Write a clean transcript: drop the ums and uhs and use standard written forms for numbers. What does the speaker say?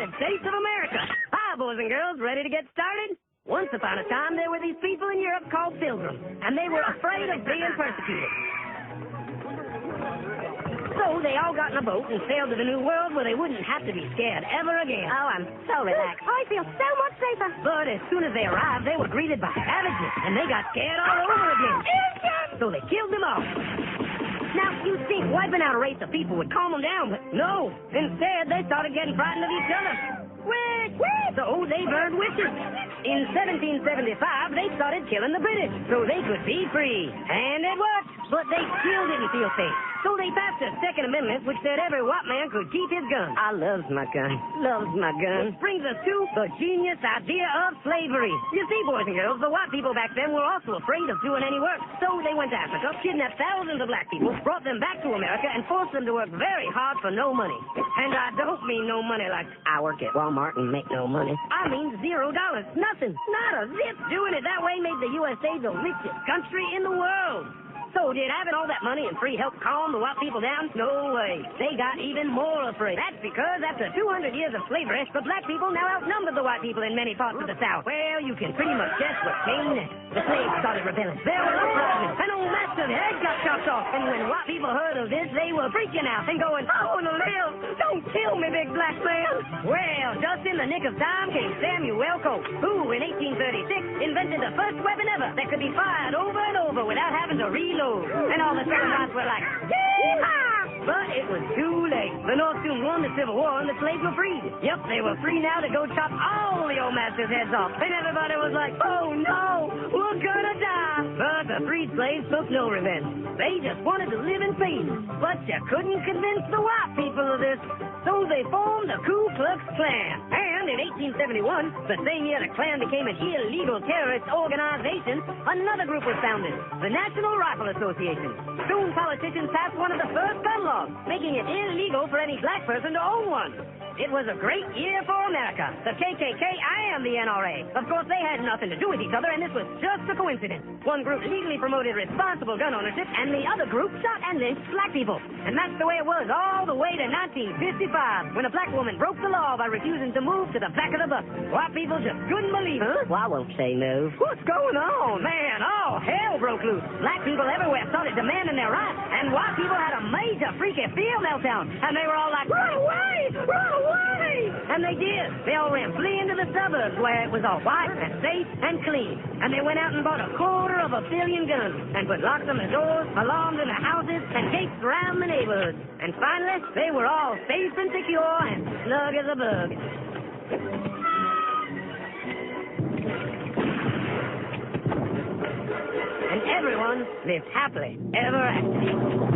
United States of America. Hi, boys and girls, ready to get started? Once upon a time, there were these people in Europe called pilgrims, and they were afraid of being persecuted. So they all got in a boat and sailed to the New World where they wouldn't have to be scared ever again. Oh, I'm so relaxed. I feel so much safer. But as soon as they arrived, they were greeted by savages, and they got scared all over again. So they killed them all. Now, you'd think wiping out a race of people would calm them down, but no. Instead, they started getting frightened of each other. So they burned witches. In 1775, they started killing the British so they could be free. And it worked, but they still didn't feel safe. So they passed a Second Amendment which said every white man could keep his gun. I loves my gun. Loves my gun. Which brings us to the genius idea of slavery. You see, boys and girls, the white people back then were also afraid of doing any work. So they went to Africa, kidnapped thousands of black people, brought them back to America, and forced them to work very hard for no money. And I don't mean no money like I work at Walmart and make no money. I mean $0. Nothing. Not a zip. Doing it that way made the USA the richest country in the world. So did having all that money and free help calm the white people down? No way. They got even more afraid. That's because after 200 years of slavery, the black people now outnumbered the white people in many parts of the South. Well, you can pretty much guess what came next. The slaves started rebelling. There were uprisings. An old master's head got chopped off. And when white people heard of this, they were freaking out and going, I want to live. Don't kill me, big black man. Well, just in the nick of time came Samuel Colt, who in 1836 invented the first weapon ever that could be fired over and over without having to reload. And all the Southern whites were like, yee-haw! But it was too late. The North soon won the Civil War and the slaves were freed. Yep, they were free now to go chop all the old master's heads off. And everybody was like, oh no, we're gonna die. But the freed slaves took no revenge. They just wanted to live in peace. But you couldn't convince the white people of this. So they formed the Ku Klux Klan. And in 1871, the same year the Klan became an illegal terrorist organization, another group was founded, the National Rifle Association. Soon politicians passed one of the first gun laws, making it illegal for any black person to own one. It was a great year for America. The KKK and the NRA. Of course, they had nothing to do with each other, and this was just a coincidence. One group legally promoted responsible gun ownership, and the other group shot and lynched black people. And that's the way it was all the way to 1955, when a black woman broke the law by refusing to move to the back of the bus. White people just couldn't believe it. Well, I won't say no. What's going on? Man, all hell broke loose. Black people everywhere started demanding their rights, and white people had a major freaky fear meltdown, and they were all like, run away! Run away! And they did. They all ran fleeing to the suburbs where it was all white and safe and clean. And they went out and bought 250 million guns and put locks on the doors, alarms in the houses, and gates around the neighborhoods. And finally, they were all safe and secure and snug as a bug. And everyone lived happily ever after.